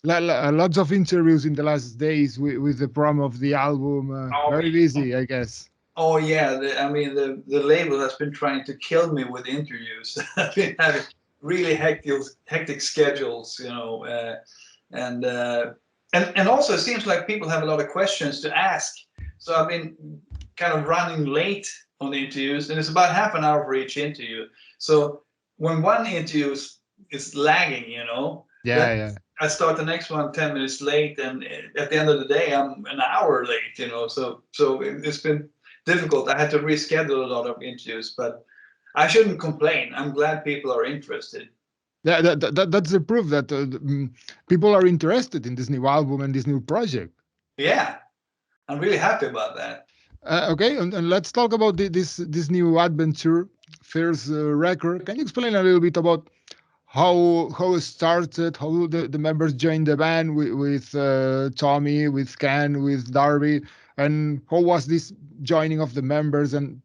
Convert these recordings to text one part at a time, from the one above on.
Lots of interviews in the last days with the promo of the album. Oh, Very busy, I guess. oh yeah. I mean, the label has been trying to kill me with interviews. I've been having really hectic schedules, and and also it seems like people have a lot of questions to ask. So I've been kind of running late on the interviews, and it's about half an hour for each interview. So when one interview is lagging, then Yeah, yeah. I start the next one 10 minutes late, and at the end of the day, I'm an hour late. So it's been difficult. I had to reschedule a lot of interviews, but I shouldn't complain. I'm glad people are interested. Yeah, that's the proof that people are interested in this new album and this new project. Yeah, I'm really happy about that. Okay, and let's talk about this new adventure, first record. Can you explain a little bit about how it started, how the members joined the band with Tommy, with Ken, with Darby, and how was this joining of the members and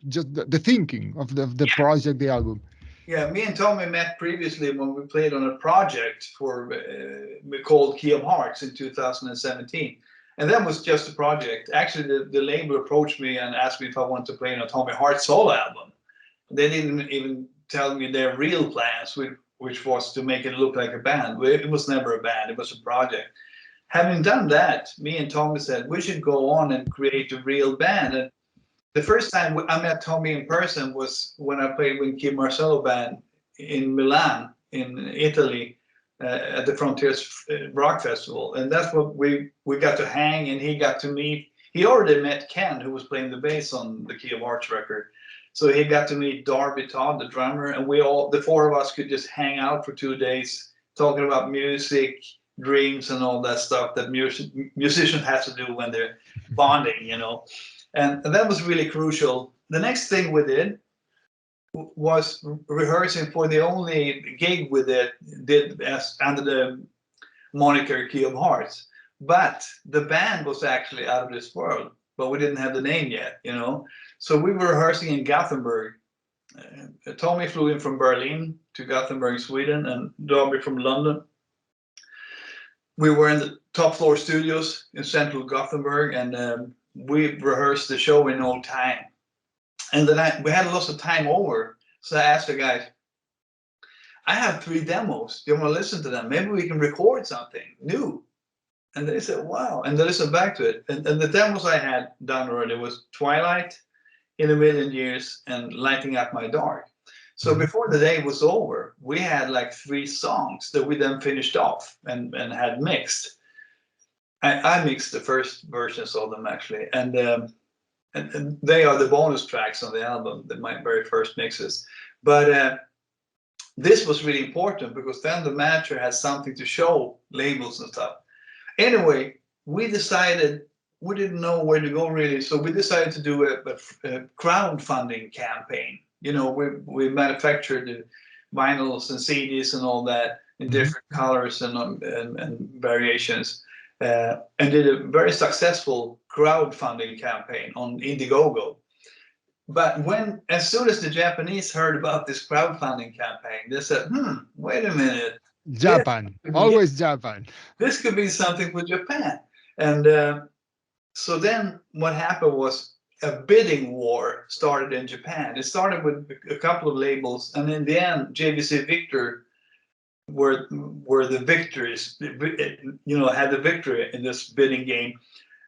just the thinking of the project, the album? Yeah, me and Tommy met previously when we played on a project for called Key of Hearts in 2017. And that was just a project. Actually, the label approached me and asked me if I wanted to play on a Tommy Hart solo album. They didn't even tell me their real plans, which was to make it look like a band. It was never a band, it was a project. Having done that, me and Tommy said we should go on and create a real band. And the first time I met Tommy in person was when I played with Kee Marcello band in Milan, in Italy, at the Frontiers Rock Festival, and that's what we got to hang, and he got to meet. He already met Ken, who was playing the bass on the Key of Hearts record, so he got to meet Darby Todd, the drummer, and the four of us, could just hang out for 2 days talking about music, dreams, and all that stuff that musicians have to do when they're bonding. And that was really crucial. The next thing we was rehearsing for the only gig we did as under the moniker Key of Hearts. But the band was actually out of this world, but we didn't have the name yet. So we were rehearsing in Gothenburg. Tommy flew in from Berlin to Gothenburg, Sweden, and Darby from London. We were in the top floor studios in central Gothenburg, and we rehearsed the show in no time. And then we had lots of time over. So I asked the guys, I have 3 demos. Do you want to listen to them? Maybe we can record something new. And they said, wow. And they listened back to it. And the demos I had done already was Twilight, In a Million Years, and Lighting Up My Dark. So before the day was over, we had like 3 songs that we then finished off and had mixed. I mixed the first versions of them actually, and they are the bonus tracks on the album, my very first mixes. But this was really important because then the manager has something to show labels and stuff. Anyway, we decided we didn't know where to go really, so we decided to do a crowdfunding campaign. We manufactured the vinyls and CDs and all that in different colors and variations. And did a very successful crowdfunding campaign on Indiegogo. But as soon as the Japanese heard about this crowdfunding campaign, they said, wait a minute. Japan, always Japan. This could be something for Japan. And so then what happened was a bidding war started in Japan. It started with a couple of labels, and in the end, JVC Victor were the victories, had the victory in this bidding game.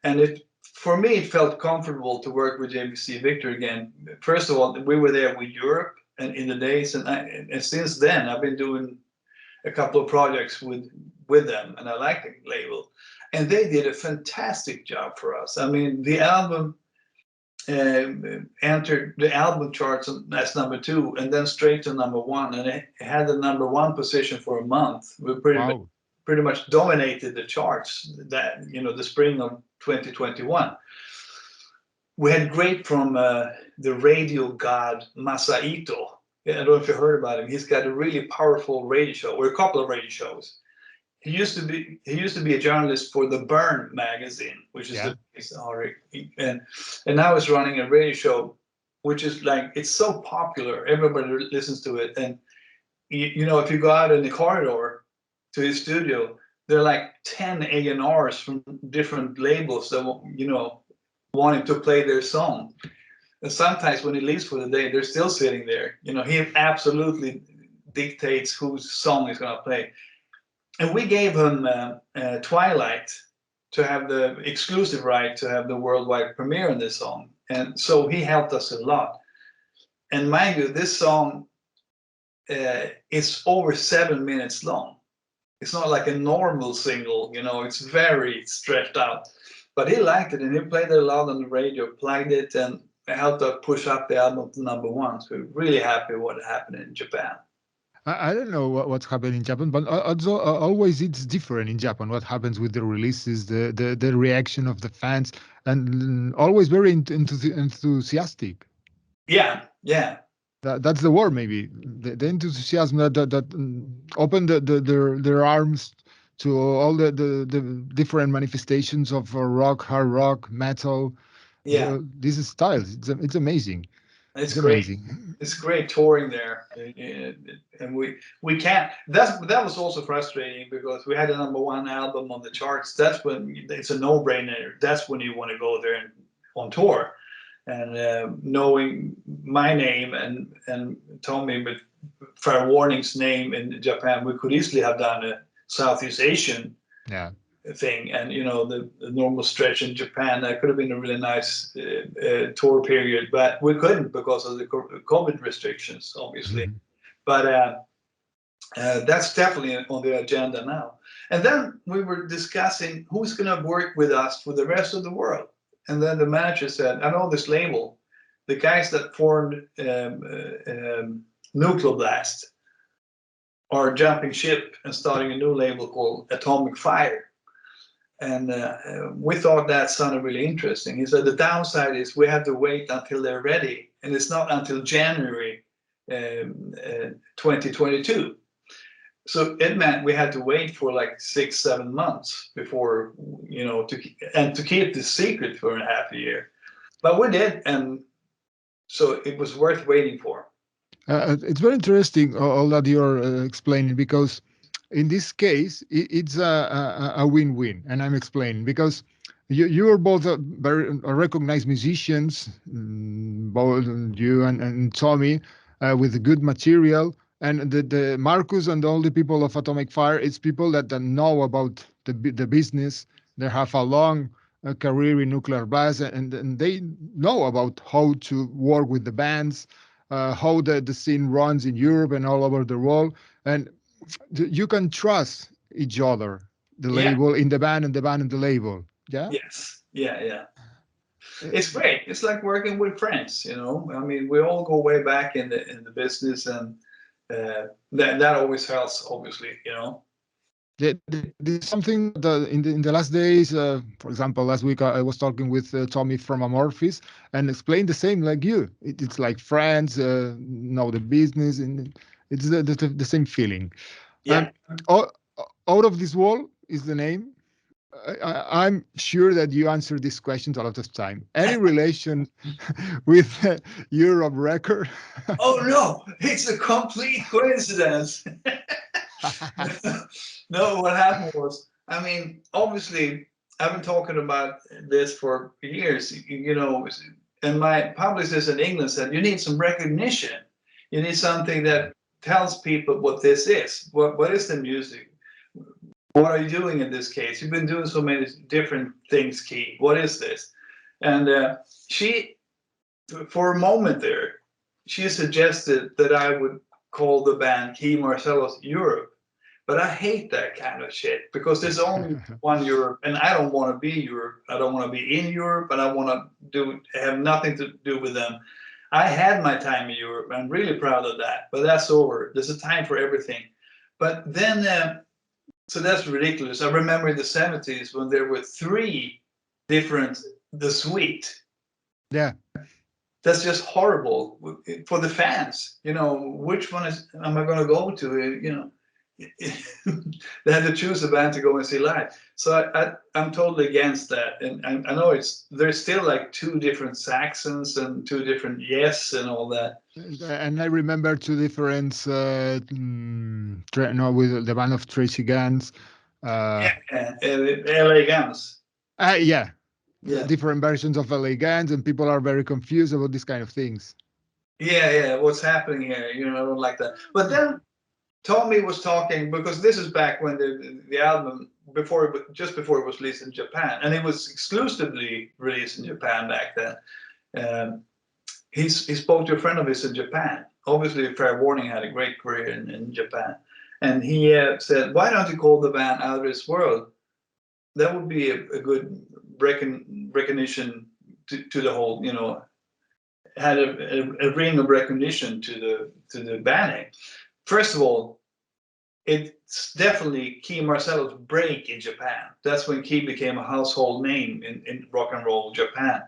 And for me, it felt comfortable to work with JVC Victor again. First of all, we were there with Europe and in the days, and since then I've been doing a couple of projects with them, and I like the label. And they did a fantastic job for us. I mean, the album entered the album charts as number 2 and then straight to number 1, and it had the number 1 position for a month. We pretty much dominated the charts that the spring of 2021. We had great from the radio god Masaito. I don't know if you heard about him. He's got a really powerful radio show, or a couple of radio shows. He used to be a journalist for the Burn magazine, which is and now he's running a radio show, which is like, it's so popular, everybody listens to it. And if you go out in the corridor to his studio, there are like 10 A&Rs from different labels that, you know, wanting to play their song. And sometimes when he leaves for the day, they're still sitting there. You know, he absolutely dictates whose song he's going to play. And we gave him Twilight to have the exclusive right to have the worldwide premiere on this song. And so he helped us a lot. And mind you, this song is over 7 minutes long. It's not like a normal single, you know, it's very stretched out. But he liked it, and he played it a lot on the radio, plugged it, and helped us push up the album to #1. So we're really happy what happened in Japan. I don't know what's happening in Japan, but also always it's different in Japan. What happens with the releases, the reaction of the fans, and always very enthusiastic. Yeah, yeah. That's the word, maybe the enthusiasm that open their arms to all the different manifestations of rock, hard rock, metal. Yeah, These styles. It's amazing. it's It's great. amazing. It's great touring there, and we can't. That was also frustrating because we had a #1 album on the charts. That's when it's a no-brainer. That's when you want to go there and on tour. And knowing my name and Tommy with Fair Warning's name in Japan, we could easily have done a Southeast Asian Yeah. thing, and you know the normal stretch in Japan. That could have been a really nice tour period, but we couldn't because of the COVID restrictions, obviously. But that's definitely on the agenda now. And then we were discussing who's going to work with us for the rest of the world. And then the manager said, I know this label, the guys that formed Nuclear Blast are jumping ship and starting a new label called Atomic Fire. And we thought that sounded really interesting. He said, the downside is we have to wait until they're ready. And it's not until January 2022. So it meant we had to wait for like 6-7 months before, you know, to keep the secret for a half a year. But we did, and so it was worth waiting for. It's very interesting all that you're explaining, because in this case it's a win-win, and I'm explaining because you are both very recognized musicians, both you and Tommy, with good material. And the Marcus and all the people of Atomic Fire, it's people that know about the business. They have a long career in Nuclear Blast, and they know about how to work with the bands, how the scene runs in Europe and all over the world. And you can trust each other, the Yeah. label in the band and the band in the label. Yeah. Yes. Yeah. It's great. It's like working with friends, you know. I mean, we all go way back in the business, and that always helps, obviously, you know. There's something that in the last days, for example, last week I was talking with Tommy from Amorphis and explained the same like you. It's like friends, know the business, and it's the same feeling. Yeah. Out of this wall is the name. I'm sure that you answer these questions a lot of time. Any relation with Europe Record? Oh no, it's a complete coincidence. No, what happened was, I mean, obviously, I've been talking about this for years, you know, and my publicist in England said, you need some recognition. You need something that tells people what this is. What is the music? What are you doing in this case? You've been doing so many different things, Kee. What is this? And she, for a moment there, she suggested that I would call the band Kee Marcello's Europe. But I hate that kind of shit because there's only one Europe, and I don't want to be Europe. I don't want to be in Europe, and I want to have nothing to do with them. I had my time in Europe. I'm really proud of that, but that's over. There's a time for everything. But then, so that's ridiculous. I remember in the 70s when there were 3 different The Suite. Yeah. That's just horrible for the fans. You know, which one am I going to go to? You know. They had to choose a band to go and see live. So I'm totally against that. And I know there's still like 2 different Saxons and 2 different Yes and all that. And I remember 2 different, with the band of Tracy Guns. Yeah, LA Guns. Yeah, Yeah, different versions of elegance, and people are very confused about these kind of things. yeah. What's happening here? You know, I don't like that. But then Tommy was talking, because this is back when the album just before it was released in Japan, and it was exclusively released in Japan back then. Um, he spoke to a friend of his in Japan. Obviously, Fair Warning had a great career in Japan, and he said, "Why don't you call the band Out of This World? That would be a good recognition to the whole, you know, had a ring of recognition to the band name." First of all, it's definitely Kee Marcello's break in Japan. That's when Kee became a household name in rock and roll Japan.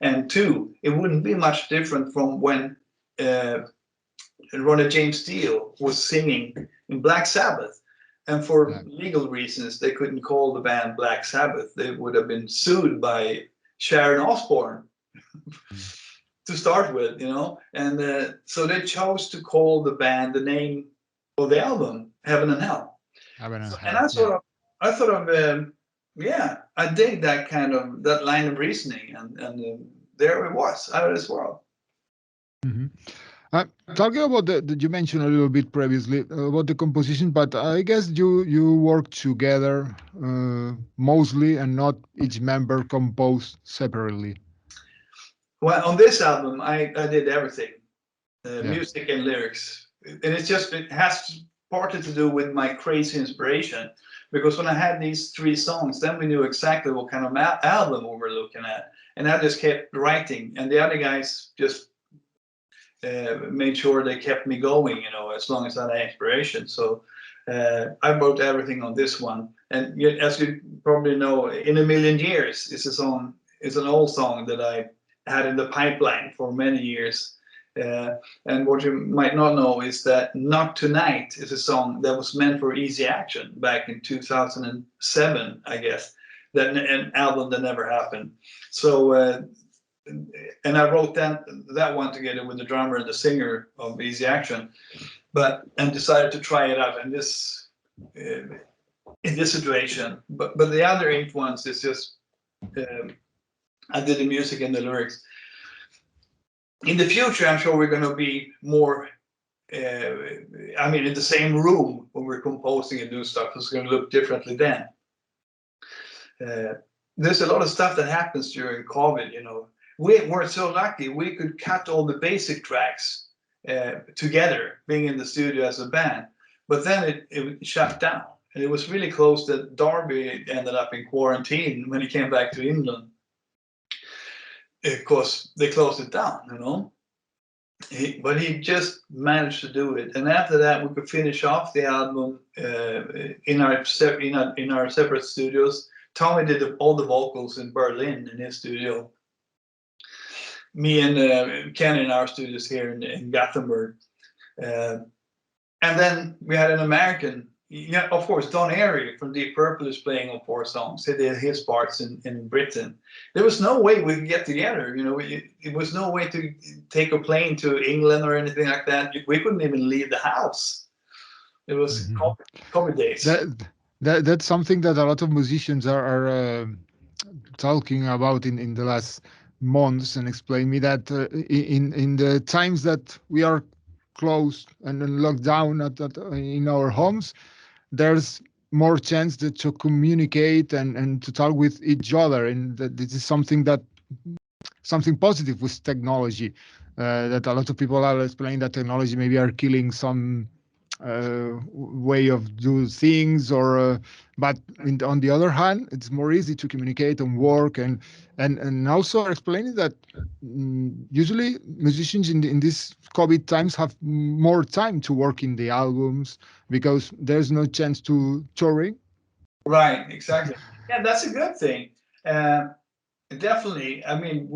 And two, it wouldn't be much different from when Ronnie James Dio was singing in Black Sabbath. And for legal reasons, they couldn't call the band Black Sabbath. They would have been sued by Sharon Osbourne to start with, you know. And so they chose to call the band the name of the album, Heaven and Hell. Heaven and And hell. Yeah. I thought of, yeah, I dig that line of reasoning, and there it was, Out of This World. Mhm. Talking about you mentioned a little bit previously about the composition, but I guess you work together mostly, and not each member composed separately. Well, on this album, I did everything, Yeah. music and lyrics, and it has partly to do with my crazy inspiration, because when I had these three songs, then we knew exactly what kind of album we were looking at, and I just kept writing, and the other guys just made sure they kept me going, you know, as long as I had inspiration. So I wrote everything on this one, and as you probably know, In a Million Years is a song. It's an old song that I had in the pipeline for many years. And what you might not know is that Not Tonight is a song that was meant for Easy Action back in 2007, I guess. That an album that never happened. So and I wrote that one together with the drummer and the singer of Easy Action, and decided to try it out in this situation. But the other 8 ones is just I did the music and the lyrics. In the future, I'm sure we're going to be more. I mean, in the same room when we're composing and doing stuff, it's going to look differently then. There's a lot of stuff that happens during COVID, you know. We were so lucky we could cut all the basic tracks together, being in the studio as a band. But then it shut down, and it was really close that Darby ended up in quarantine when he came back to England, because they closed it down, you know. But he just managed to do it, and after that we could finish off the album in our separate studios. Tommy did all the vocals in Berlin in his studio. Me and Ken in our studios here in Gothenburg. And then we had an American, yeah, of course, Don Airey from Deep Purple is playing on 4 songs. He did his parts in Britain. There was no way we could get together. You know, it was no way to take a plane to England or anything like that. We couldn't even leave the house. It was COVID days. That's something that a lot of musicians are talking about in the last months, and explain me that in the times that we are closed and locked down in our homes, there's more chance to communicate and to talk with each other, and that this is something positive with technology. That a lot of people are explaining that technology maybe are killing some way of do things, or but on the other hand, it's more easy to communicate and work, and also are explaining that usually musicians in these COVID times have more time to work in the albums, because there's no chance to touring. Right, exactly. Yeah, that's a good thing. Definitely. I mean,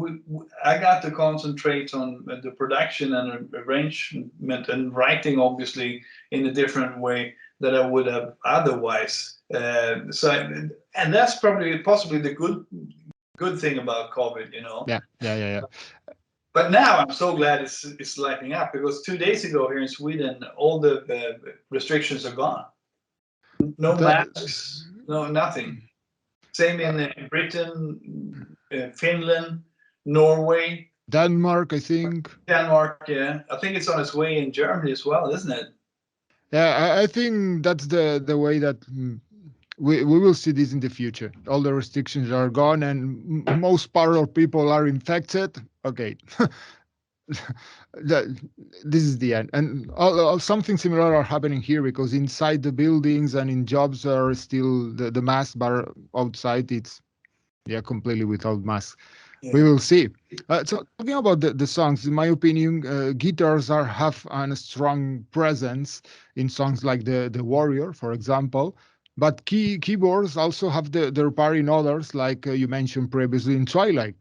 I got to concentrate on the production and arrangement and writing, obviously, in a different way that I would have otherwise. And that's possibly the good thing about COVID, you know. Yeah. But now I'm so glad it's lightening up, because 2 days ago here in Sweden, all the restrictions are gone. No That, masks. no, nothing. Same in Britain, Finland, Norway, Denmark, I think. Denmark. Yeah, I think it's on its way in Germany as well, isn't it? Yeah, I think that's the way that we will see this in the future. All the restrictions are gone, and most part of people are infected. Okay, that, this is the end. And something similar are happening here because inside the buildings and in jobs are still the mask, but outside it's completely without mask. Yeah. We will see. So talking about the songs, in my opinion, guitars have a strong presence in songs like the Warrior, for example. But keyboards also have their part in others, like you mentioned previously in Twilight.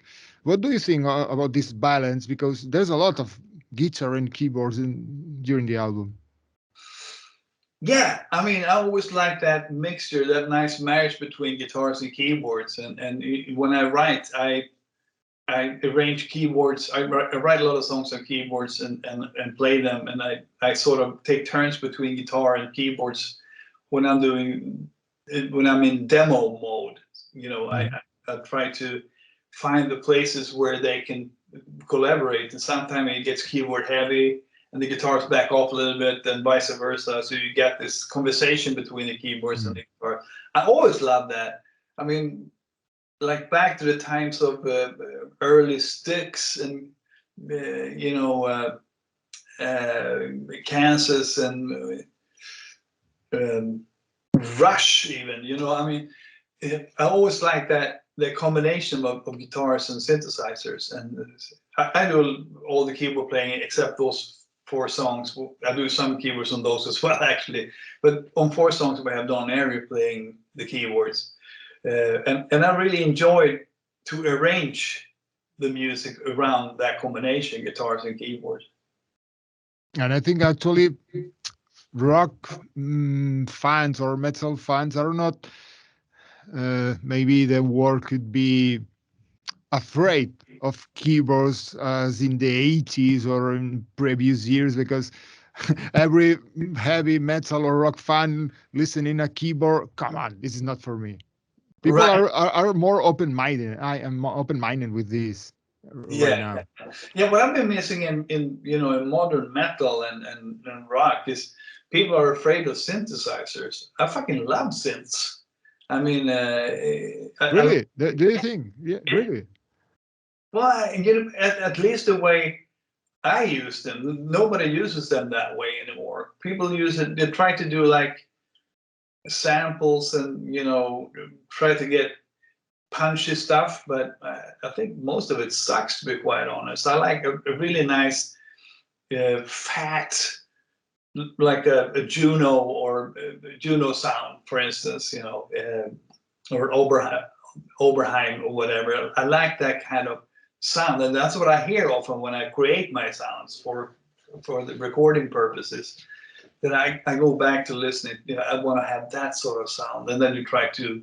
What do you think about this balance? Because there's a lot of guitar and keyboards during the album. Yeah, I mean, I always like that mixture, that nice marriage between guitars and keyboards. And when I write, I arrange keyboards. I write a lot of songs on keyboards and play them. And I sort of take turns between guitar and keyboards when I'm in demo mode. You know, I try to find the places where they can collaborate. And sometimes it gets keyboard heavy and the guitars back off a little bit, and vice versa. So you get this conversation between the keyboards and the guitar. I always love that. I mean, like back to the times of early Styx and Kansas and Rush, even. I mean, I always like that the combination of guitars and synthesizers. And I do all the keyboard playing except those 4 songs. I do some keyboards on those as well, actually. But on 4 songs, we have Don Airy playing the keyboards. And I really enjoyed to arrange the music around that combination, guitars and keyboards. And I think actually rock fans or metal fans are not, maybe the word could be afraid of keyboards as in the 80s or in previous years, because every heavy metal or rock fan listening a keyboard, come on, this is not for me. People Right. are more open-minded. I am more open-minded with this right now. Yeah. What I've been missing in modern metal and rock is people are afraid of synthesizers. I fucking love synths. I mean, Really? Do you think? Yeah, really? well, at least the way I use them, nobody uses them that way anymore. People use it. They try to do like samples and try to get punchy stuff, but I think most of it sucks, to be quite honest. I like a really nice fat, like a Juno or a Juno sound, for instance, or Oberheim or whatever. I like that kind of sound, and that's what I hear often when I create my sounds for the recording purposes. Then I go back to listening. I want to have that sort of sound, and then you try to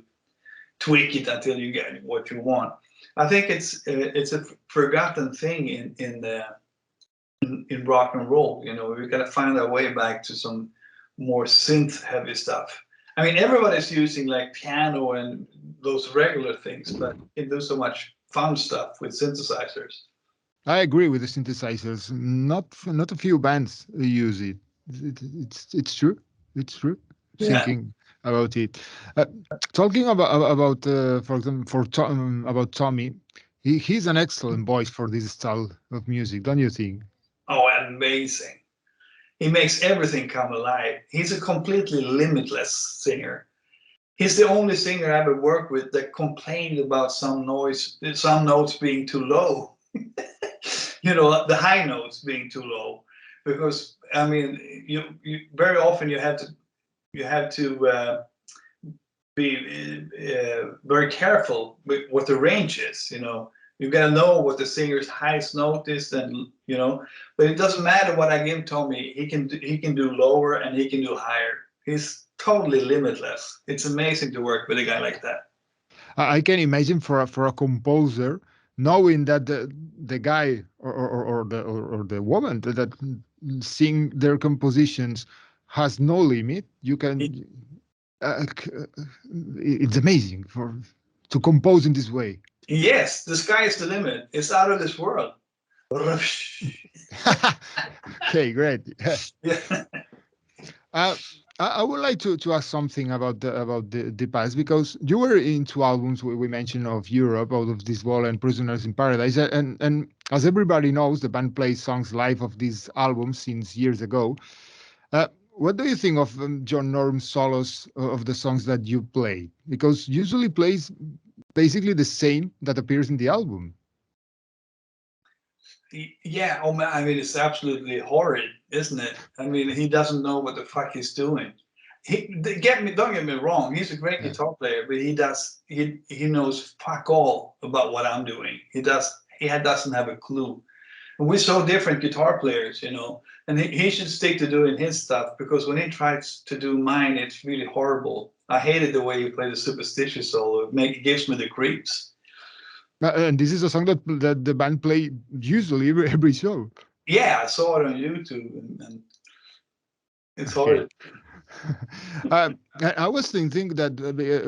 tweak it until you get what you want. I think it's a forgotten thing in rock and roll. We got to find our way back to some more synth heavy stuff. I mean, everybody's using like piano and those regular things, but you can do so much fun stuff with synthesizers. I agree with the synthesizers. Not a few bands use it. It's true. It's true. Yeah. Thinking about it. Talking about for example, about Tommy, he's an excellent voice for this style of music, don't you think? Oh, amazing. He makes everything come alive. He's a completely limitless singer. He's the only singer I ever worked with that complained about some notes being too low. The high notes being too low. Because I mean, you very often you have to be very careful with what the range is. You gotta know what the singer's highest note is, and but it doesn't matter what I give Tommy. He can do lower and he can do higher. He's totally limitless. It's amazing to work with a guy like that. I can imagine for a composer knowing that the guy or the woman that sing their compositions has no limit. You can it's amazing for to compose in this way. Yes, the sky is the limit. It's out of this world. Okay, great. Yeah. Uh, I would like to ask something about the past because you were in two albums we mentioned of Europe, out of this wall and Prisoners in Paradise, and as everybody knows, the band plays songs live of these albums since years ago. What do you think of John Norm's solos of the songs that you play? Because usually plays basically the same that appears in the album. Yeah, oh man, I mean, it's absolutely horrid, isn't it? I mean, he doesn't know what the fuck he's doing. Don't get me wrong, he's a great Yeah. guitar player, but he knows fuck all about what I'm doing. He doesn't have a clue. And we're so different guitar players, you know, and he should stick to doing his stuff because when he tries to do mine, it's really horrible. I hated the way he played the Superstitious solo. It gives me the creeps. And this is a song that the band play usually every show. Yeah, I saw it on YouTube, and it's Okay. horrid. I was thinking that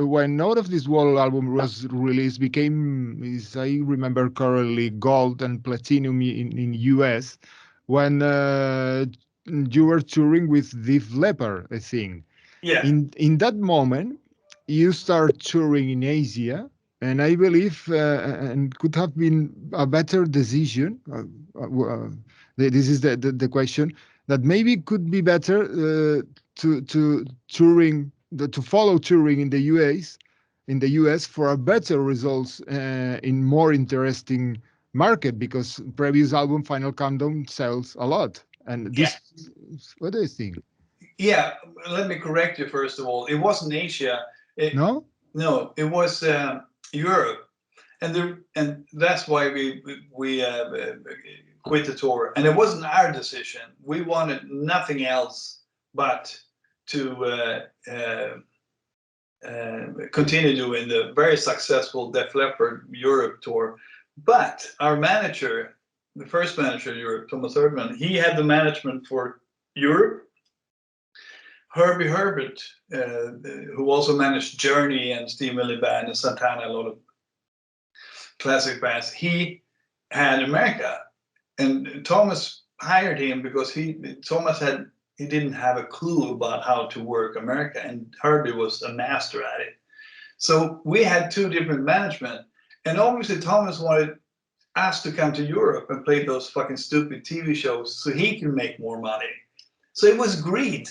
when Out of This World album was released, became, as I remember correctly, gold and platinum in US when you were touring with Def Leppard, I think. Yeah. In that moment, you start touring in Asia, and I believe and could have been a better decision. This is the question that maybe could be better to touring to follow touring in the US for a better results in more interesting market because previous album Final Countdown sells a lot and Yeah. this what do you think? Yeah, let me correct you first of all. It wasn't Asia. No. No, it was Europe, and that's why we quit the tour. And it wasn't our decision. We wanted nothing else but to continue doing the very successful Def Leppard Europe tour. But our manager, the first manager in Europe, Thomas Erdmann, he had the management for Europe. Herbie Herbert, who also managed Journey and Steve Miller Band and Santana, a lot of classic bands, he had America, and Thomas hired him because he didn't have a clue about how to work America, and Herbie was a master at it. So we had two different management, and obviously Thomas wanted us to come to Europe and play those fucking stupid TV shows so he can make more money. So it was greed.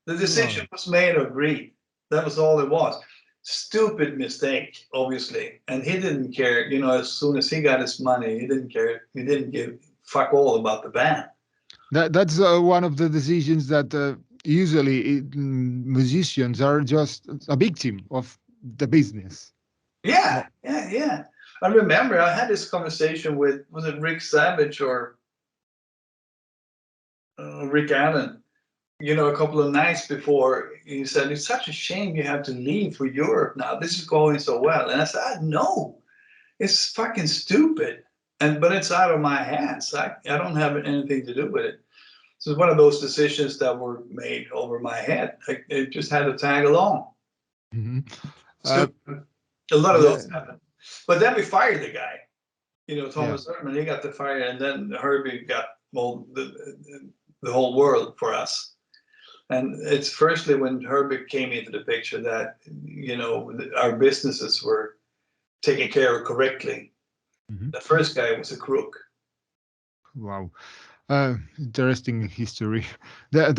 The decision Wow. was made of greed. That was all it was. Stupid mistake, obviously. And he didn't care, you know, as soon as he got his money, he didn't care. He didn't give fuck all about the band. That's one of the decisions that usually musicians are just a victim of the business. Yeah, Oh, yeah, yeah. I remember I had this conversation with, was it Rick Savage or Rick Allen? You know, a couple of nights before, he said, "It's such a shame you have to leave for Europe now. This is going so well." And I said, "No, it's fucking stupid." But it's out of my hands. I don't have anything to do with it. So it's one of those decisions that were made over my head. I just had to tag along. mhm. Uh, Stupid. A lot of yeah, those happened. But then we fired the guy. You know, yeah. Thomas Erdmann, he got the fire, and then Herbie got the whole world for us. And it's firstly when Herbie came into the picture that, you know, our businesses were taken care of correctly. Mhm. The first guy was a crook. Wow. Interesting history. Did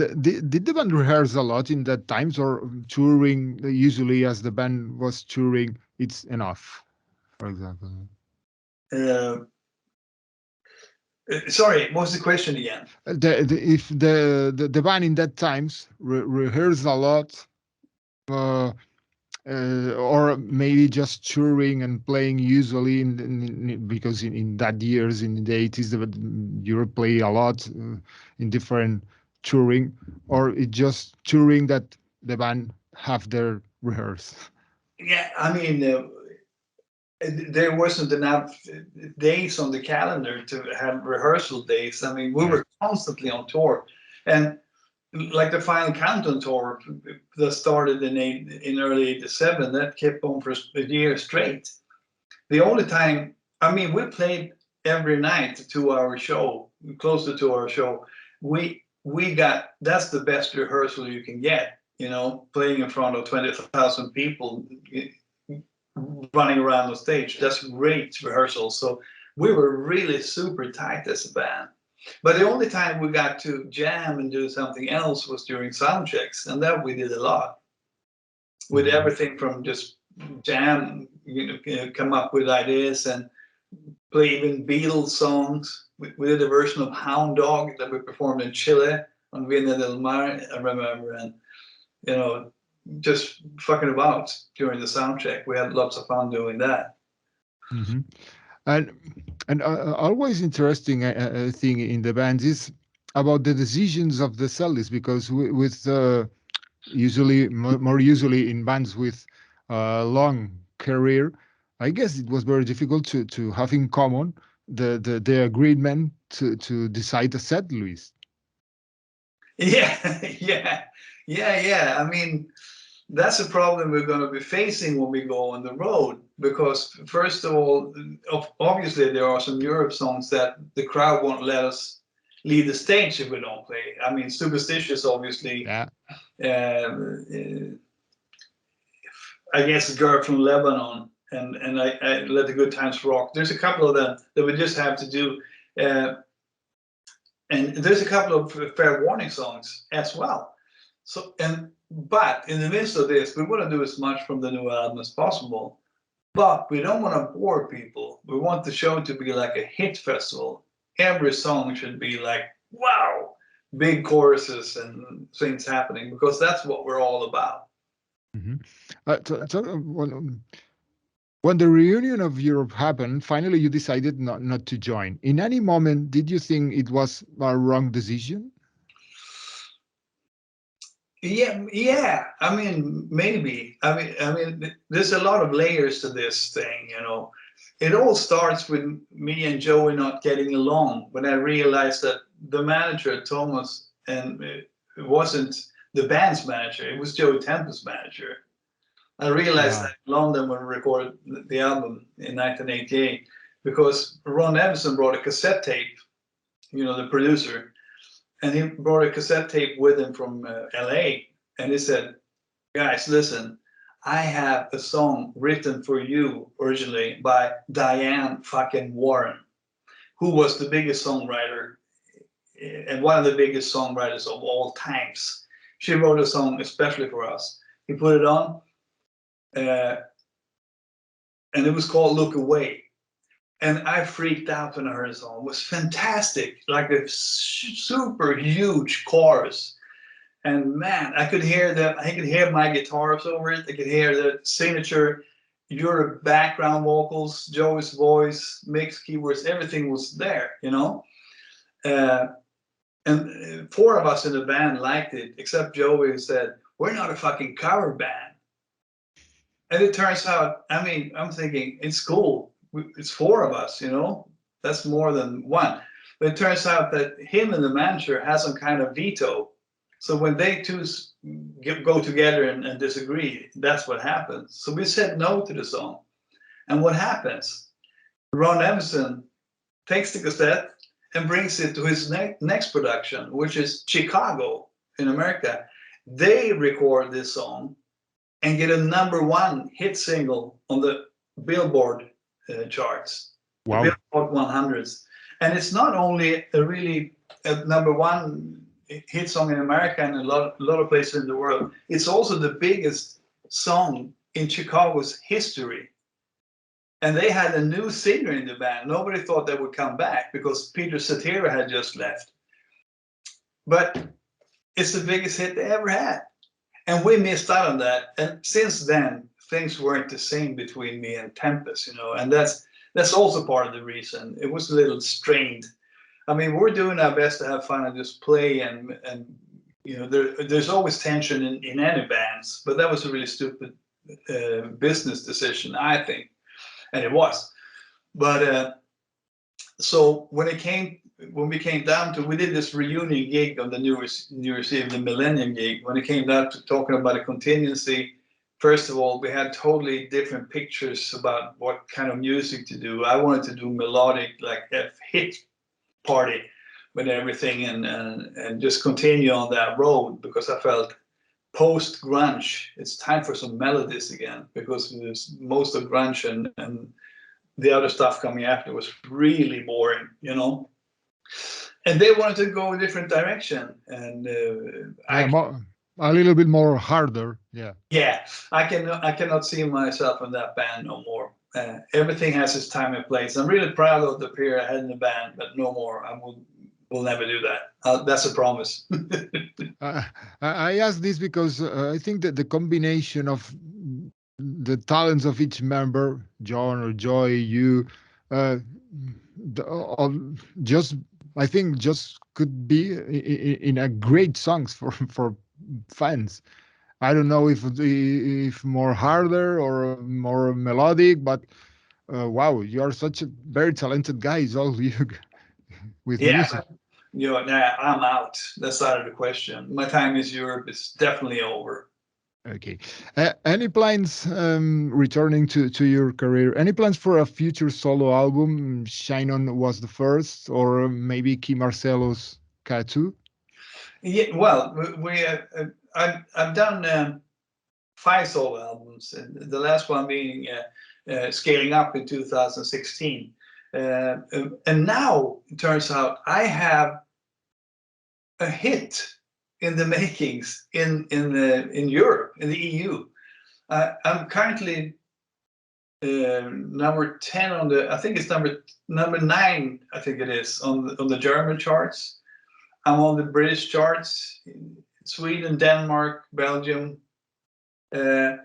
the band rehearse a lot in that times or touring? Usually, as the band was touring, it's enough. For example, Uh, Sorry, what was the question again? if the band in that times rehearse a lot, uh, or maybe just touring and playing usually because in that years in the 80s Europe play a lot in different touring or it just touring that the band have their rehearse. Yeah, I mean, there wasn't enough days on the calendar to have rehearsal days. I mean, we Yeah. were constantly on tour. And like the final countdown tour that started in early '87, that kept on for a year straight. The only time, I mean, we played every night a 2-hour show, close to 2-hour show. We got, that's the best rehearsal you can get, you know, playing in front of 20,000 people running around the stage. That's great rehearsal. So we were really super tight as a band. But the only time we got to jam and do something else was during sound checks, and that we did a lot. With everything from just jam, come up with ideas and play even Beatles songs. We did a version of Hound Dog that we performed in Chile on Vina del Mar, I remember, and you know, just fucking about during the sound check. We had lots of fun doing that. Mm-hmm. And always interesting thing in the bands is about the decisions of the cellist, because with usually more usually in bands with long career, I guess it was very difficult to have in common the agreement to decide a set list. Yeah, yeah. I mean, that's a problem we're going to be facing when we go on the road, because first of all, obviously there are some Europe songs that the crowd won't let us leave the stage if we don't play. I mean, Superstitious, obviously. Yeah. I guess Girl from Lebanon, and I Let the Good Times Rock. There's a couple of them that we just have to do. And there's a couple of Fair Warning songs as well. So, but in the midst of this, we want to do as much from the new album as possible. But we don't want to bore people. We want the show to be like a hit festival. Every song should be like, wow, big choruses and things happening, because that's what we're all about. When the reunion of Europe happened, finally you decided not to join. In any moment, did you think it was a wrong decision? Yeah. I mean, maybe. I mean, there's a lot of layers to this thing, you know. It all starts with me and Joey not getting along. When I realized that the manager, Thomas, and it wasn't the band's manager; it was Joey Temple's manager. I realized that in London when we recorded the album in 1988, because Ron Evison brought a cassette tape, you know, the producer, and he brought a cassette tape with him from LA, and he said, guys, listen, I have a song written for you originally by Diane fucking Warren, who was the biggest songwriter and one of the biggest songwriters of all times. She wrote a song especially for us. He put it on, and it was called Look Away. And I freaked out when I heard the song. It was fantastic, like a super huge chorus. And man, I could hear my guitars over it. I could hear the signature Europe background vocals, Joey's voice, mix keyboards, everything was there, you know. And 4 of us in the band liked it, except Joey, who said, we're not a fucking cover band. And it turns out, I mean, I'm thinking, it's cool. It's 4 of us, you know, that's more than one. But it turns out that him and the manager has some kind of veto. So when they two go together and disagree, that's what happens. So we said no to the song. And what happens? Ron Evison takes the cassette and brings it to his next production, which is Chicago in America. They record this song and get a #1 hit single on the Billboard charts, wow. the Billboard 100s. And it's not only a really #1 hit song in America and a lot of places in the world, it's also the biggest song in Chicago's history. And they had a new singer in the band. Nobody thought they would come back because Peter Cetera had just left. But it's the biggest hit they ever had. And we missed out on that. And since then, things weren't the same between me and Tempest, you know, and that's also part of the reason. It was a little strained. I mean, we're doing our best to have fun and just play, and you know, there's always tension in any bands, but that was a really stupid business decision, I think, and it was. But So when we came down to, we did this reunion gig on the New Year's Eve, the Millennium gig. When it came down to talking about a contingency, first of all, we had totally different pictures about what kind of music to do. I wanted to do melodic, like a hit party with everything, and just continue on that road, because I felt post grunge, it's time for some melodies again, because most of grunge and the other stuff coming after was really boring, you know. And they wanted to go a different direction, and a little bit more harder. Yeah. yeah, I cannot see myself in that band no more. Everything has its time and place. I'm really proud of the period I had in the band, but no more. Will never do that. That's a promise. uh, I ask this because I think that the combination of the talents of each member, John or Joy, you, uh, just I think just could be in a great songs for fans. I don't know if more harder or more melodic, but wow, you are such a very talented guys, all you with Yeah, music. you know, nah, I'm out. That's out of the question. My time in Europe is definitely over. Okay. Any plans returning to your career? Any plans for a future solo album? Shine On was the first, or maybe Kee Marcello's K2? Yeah, well, I've done 5 solo albums, and the last one being Scaling Up in 2016. And now it turns out I have a hit in the makings in Europe, in the EU. I'm currently number 10 on the, I think it's number 9, I think it is, on the German charts. I'm on the British charts, Sweden, Denmark, Belgium, and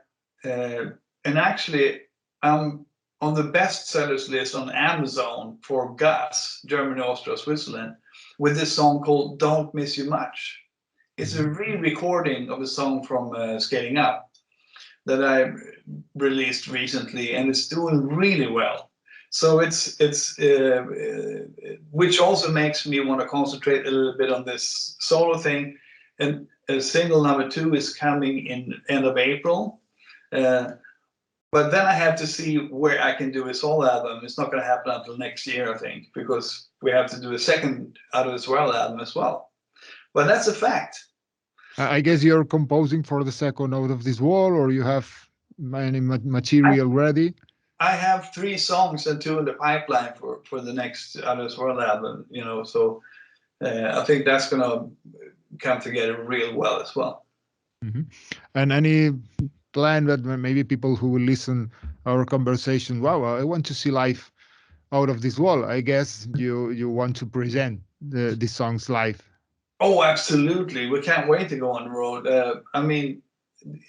actually I'm on the bestsellers list on Amazon for GAS, Germany, Austria, Switzerland, with this song called "Don't Miss You Much." It's a re-recording of a song from Scaling Up that I released recently, and it's doing really well. So it's which also makes me want to concentrate a little bit on this solo thing. And single number 2 is coming in end of April. But then I have to see where I can do a solo album. It's not going to happen until next year, I think, because we have to do a second Out of This World album as well. But that's a fact. I guess you're composing for the second Out of This Wall, or you have any material ready? I have 3 songs and 2 in the pipeline for the next Out of This World album, you know, so I think that's going to come together real well as well. Mm-hmm. And any plan that maybe people who will listen our conversation, wow, I want to see live Out of This Wall. I guess you want to present the songs live. Oh, absolutely. We can't wait to go on the road. I mean,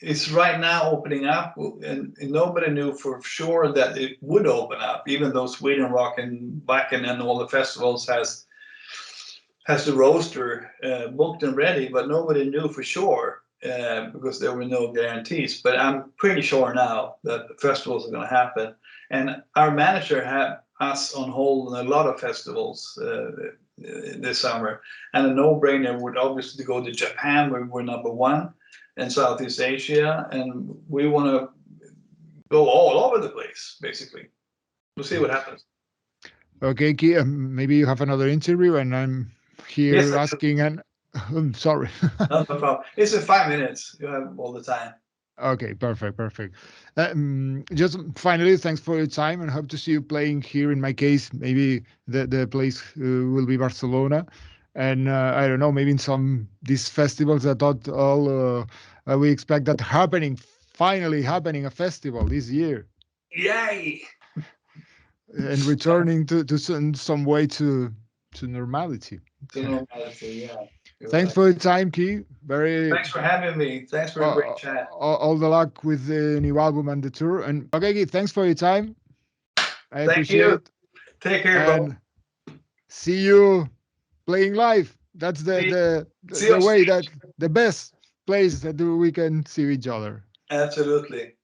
it's right now opening up, and nobody knew for sure that it would open up, even though Sweden Rock and Backen and all the festivals has the roster booked and ready, but nobody knew for sure because there were no guarantees. But I'm pretty sure now that the festivals are going to happen. And our manager had us on hold on a lot of festivals this summer. And a no-brainer would obviously go to Japan, where we're number 1, and Southeast Asia. And we want to go all over the place, basically. We'll see what happens. Okay, Kee, maybe you have another interview, and I'm here Yes, asking, and I'm sorry. no problem. It's in 5 minutes. You have all the time. Okay, perfect. Just finally, thanks for your time, and hope to see you playing here. In my case, maybe the place will be Barcelona, and I don't know, maybe in some these festivals. I thought all we expect that finally happening a festival this year, Yay! and returning to some way to normality. To normality, yeah. Thanks for your time, Kee. Very Thanks for having me. Thanks for a great chat. all the luck with the new album and the tour. And okay, Kee, thanks for your time. I Thank appreciate you. it. Take care, bro. And see you playing live. That's See the you way soon. that the best place that we can see each other. Absolutely.